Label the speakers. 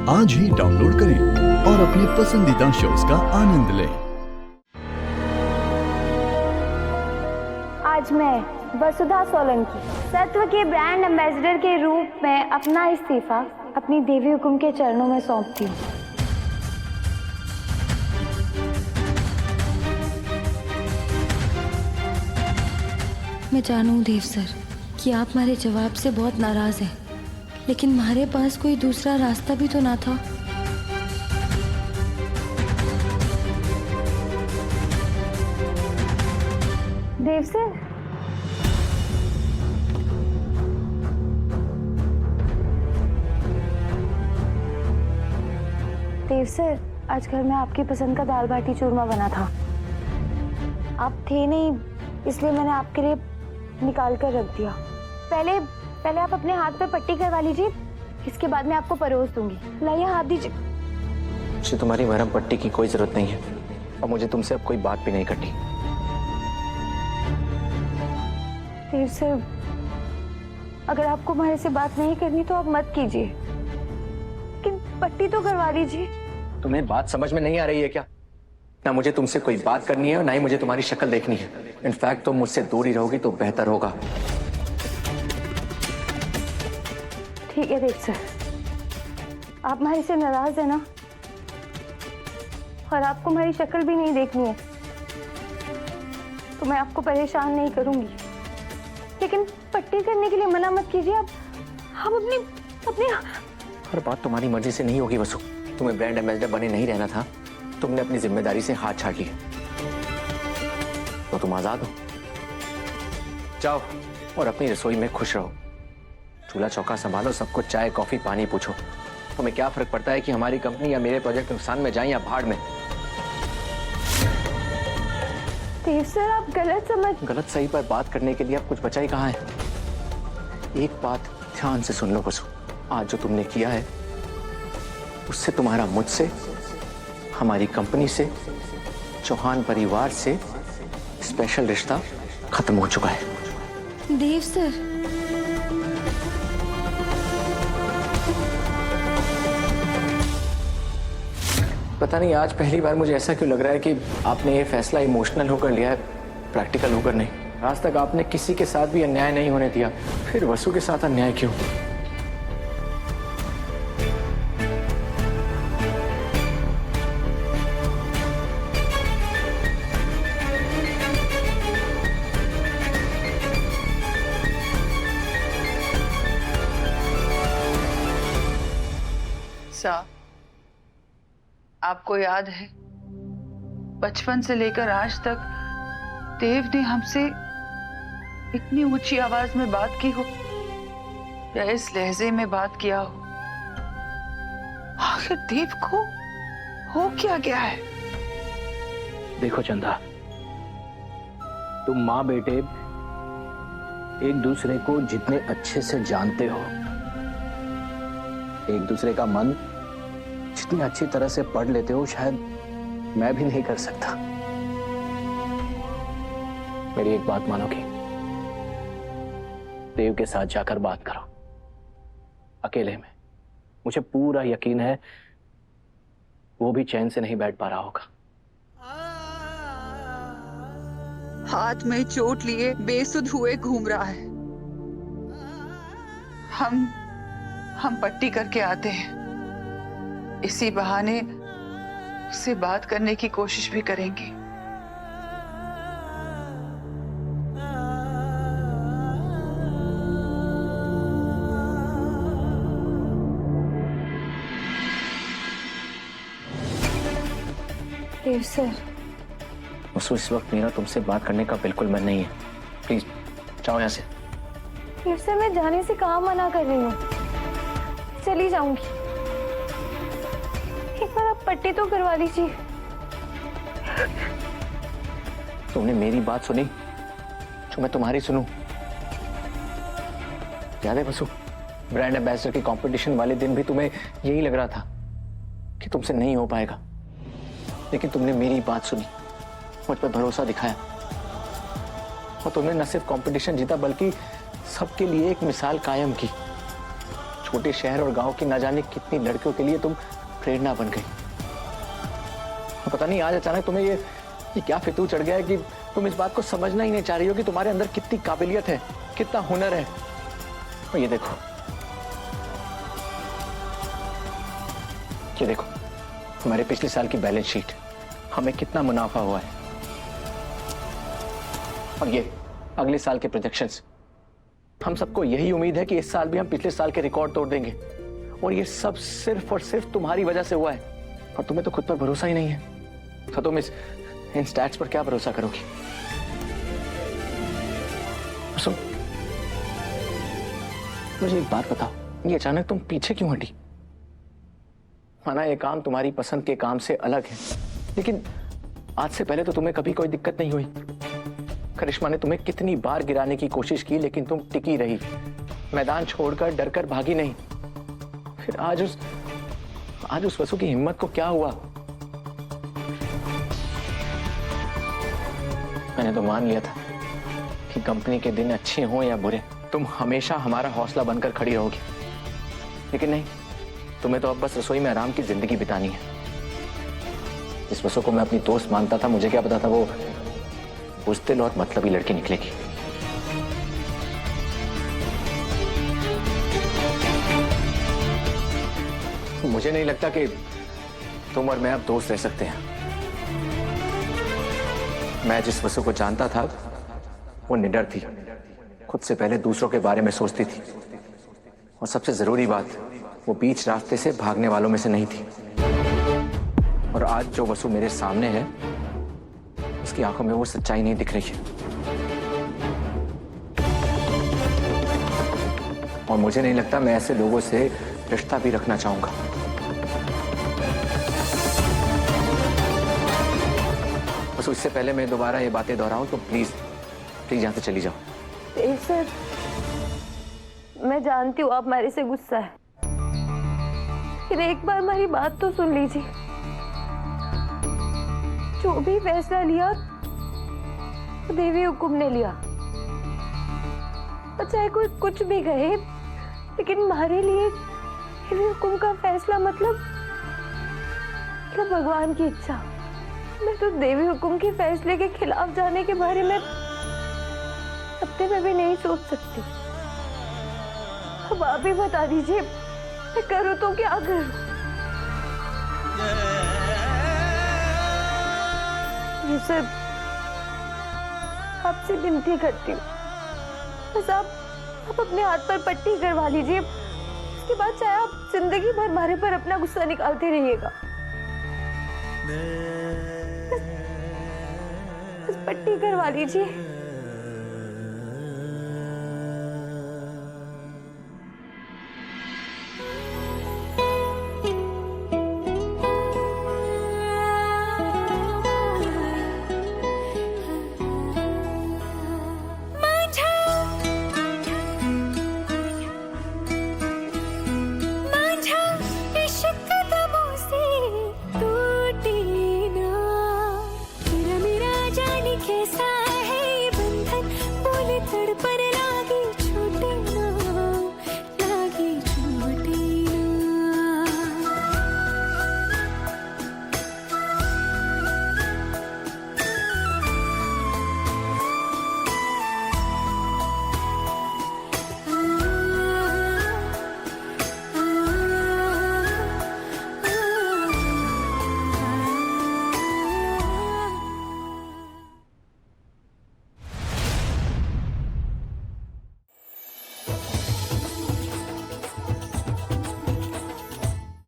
Speaker 1: आज ही डाउनलोड करें और अपने पसंदीदा शोज का आनंद लें।
Speaker 2: आज मैं वसुधा सोलंकी सत्व के ब्रांड एम्बेसडर के रूप में अपना इस्तीफा अपनी देवी हुकुम के चरणों में सौंपती हूँ।
Speaker 3: मैं जानूं देव सर कि आप हमारे जवाब से बहुत नाराज हैं, लेकिन हमारे पास कोई दूसरा रास्ता भी तो ना था।
Speaker 2: देव सर, देव सर, आज घर में आपकी पसंद का दाल बाटी चूरमा बना था। आप थे नहीं, इसलिए मैंने आपके लिए निकाल कर रख दिया। पहले आप अपने हाथ पे पट्टी करवा लीजिए, इसके बाद मैं आपको परोस दूंगी। लाइए, हाथ दीजिए।
Speaker 4: मुझे तुम्हारी मरहम पट्टी की कोई जरूरत नहीं है और मुझे तुमसे अब कोई बात भी नहीं करनी।
Speaker 2: देव सर, अगर आपको हमारे से बात नहीं करनी तो आप मत कीजिए, लेकिन पट्टी तो करवा लीजिए।
Speaker 4: तुम्हें बात समझ में नहीं आ रही है क्या? ना मुझे तुमसे कोई बात करनी है और ना ही मुझे तुम्हारी शक्ल देखनी है। इनफैक्ट तुम मुझसे दूर ही रहोगी तो बेहतर होगा।
Speaker 2: ठीक है देव सर, आप हमारे से नाराज है ना, और आपको हमारी शक्ल भी नहीं देखनी है तो मैं आपको परेशान नहीं करूंगी, लेकिन पट्टी करने के लिए मना मत कीजिए। आप अपनी
Speaker 4: हर बात तुम्हारी मर्जी से नहीं होगी वसु। तुम्हें ब्रांड एम्बेसडर बने नहीं रहना था, तुमने अपनी जिम्मेदारी से हाथ छाड़ लिया, तो तुम आजाद हो। जाओ और अपनी रसोई में खुश रहो, चूल्हा चौका संभालो, सबको चाय कॉफी पानी पूछो। तुम्हें क्या फर्क पड़ता है कि हमारी कंपनी या मेरे प्रोजेक्ट नुकसान में जाए या भाड़ में?
Speaker 2: देव सर, आप
Speaker 4: गलत सही पर बात करने के लिए अब कुछ बचा ही कहाँ है। एक बात ध्यान से सुन लो वसु, आज जो तुमने किया है उससे तुम्हारा मुझसे, हमारी कंपनी से, चौहान परिवार से स्पेशल रिश्ता खत्म हो चुका है।
Speaker 3: देव सर,
Speaker 4: पता नहीं आज पहली बार मुझे ऐसा क्यों लग रहा है कि आपने ये फैसला इमोशनल होकर लिया है, प्रैक्टिकल होकर नहीं। आज तक आपने किसी के साथ भी अन्याय नहीं होने दिया, फिर वसु के साथ अन्याय क्यों?
Speaker 5: आपको याद है बचपन से लेकर आज तक देव ने हमसे इतनी ऊंची आवाज में बात की हो या इस लहजे में बात किया हो? आखिर देव को हो क्या गया है?
Speaker 6: देखो चंदा, तुम माँ बेटे एक दूसरे को जितने अच्छे से जानते हो, एक दूसरे का मन जितनी अच्छी तरह से पढ़ लेते हो, शायद मैं भी नहीं कर सकता। मेरी एक बात मानोगी? देव के साथ जाकर बात करो अकेले में। मुझे पूरा यकीन है वो भी चैन से नहीं बैठ पा रहा होगा।
Speaker 5: हाथ में चोट लिए बेसुध हुए घूम रहा है। हम पट्टी करके आते हैं, इसी बहाने उससे बात करने की कोशिश भी करेंगे।
Speaker 2: देव सर,
Speaker 4: इस वक्त मेरा तुमसे बात करने का बिल्कुल मन नहीं है। प्लीज जाओ यहाँ से।
Speaker 2: देव सर, मैं जाने से कहाँ मना कर रही हूँ, चली जाऊंगी। एक बार आप पट्टी तो करवा लीजिए।
Speaker 4: तुमने मेरी बात सुनी जो मैं तुम्हारी सुनूं? याद है वसु, ब्रांड एम्बेसडर के कंपटीशन वाले दिन भी तुम्हें यही लग रहा था कि तुमसे नहीं हो पाएगा, लेकिन तुमने मेरी बात सुनी, मुझ पर भरोसा दिखाया और तुमने न सिर्फ कंपटीशन जीता बल्कि सबके लिए एक मिसाल कायम की।
Speaker 6: छोटे शहर और गांव की ना जाने कितनी लड़कियों के लिए तुम प्रेरणा बन गई। पता नहीं आज अचानक तुम्हें ये क्या फितूर चढ़ गया है कि तुम इस बात को समझना ही नहीं चाह रही हो कि तुम्हारे अंदर कितनी काबिलियत है, कितना हुनर है। और ये देखो हमारे पिछले साल की बैलेंस शीट, हमें कितना मुनाफा हुआ है। और ये अगले साल के प्रोजेक्शंस, हम सबको यही उम्मीद है कि इस साल भी हम पिछले साल के रिकॉर्ड तोड़ देंगे। और ये सब सिर्फ और सिर्फ तुम्हारी वजह से हुआ है। और तुम्हें तो खुद पर भरोसा ही नहीं है, तो तुम इन स्टैट्स पर क्या भरोसा करोगी? सुन, मुझे एक बात बताओ, ये अचानक तुम पीछे क्यों हटी? माना ये काम तुम्हारी पसंद के काम से अलग है, लेकिन आज से पहले तो तुम्हें कभी कोई दिक्कत नहीं हुई। करिश्मा ने तुम्हें कितनी बार गिराने की कोशिश की, लेकिन तुम टिकी रही, मैदान छोड़कर डरकर भागी नहीं। फिर आज उस वसु की हिम्मत को क्या हुआ? मैंने तो मान लिया था कि कंपनी के दिन अच्छे हों या बुरे, तुम हमेशा हमारा हौसला बनकर खड़ी रहोगी। लेकिन नहीं, तुम्हें तो अब बस रसोई में आराम की जिंदगी बितानी है। जिस वसु को मैं अपनी दोस्त मानता था, मुझे क्या पता था वो बुज़दिल और मतलबी लड़की निकलेगी। मुझे नहीं लगता कि तुम और मैं अब दोस्त रह सकते हैं। मैं जिस वसु को जानता था वो निडर थी, खुद से पहले दूसरों के बारे में सोचती थी, और सबसे जरूरी बात, वो बीच रास्ते से भागने वालों में से नहीं थी। और आज जो वसु मेरे सामने है, उसकी आंखों में वो सच्चाई नहीं दिख रही है। और मुझे नहीं लगता मैं ऐसे लोगों से रिश्ता भी रखना चाहूंगा। बस इससे पहले मैं दोबारा ये बातें दोहराऊं तो प्लीज यहां से चली जाओ।
Speaker 2: सर, मैं जानती हूँ आप मेरे से गुस्सा है, फिर एक बार हमारी बात तो सुन लीजिए। जो भी फैसला लिया वो देवी हुकुम ने लिया, और चाहे कोई कुछ भी कहे, लेकिन हमारे लिए देवी हुकुम का फैसला मतलब भगवान की इच्छा। मैं तो देवी हुकुम के फैसले के खिलाफ जाने के बारे में सपने में भी नहीं सोच सकती। अब आप ही बता दीजिए, मैं करूँ तो क्या करूँ? ये सब आपसे विनती करती हूँ, बस आप अपने हाथ पर पट्टी करवा लीजिए। उसके बाद चाहे आप जिंदगी भर हमारे पर अपना गुस्सा निकालते रहिएगा। बस पट्टी करवा लीजिए।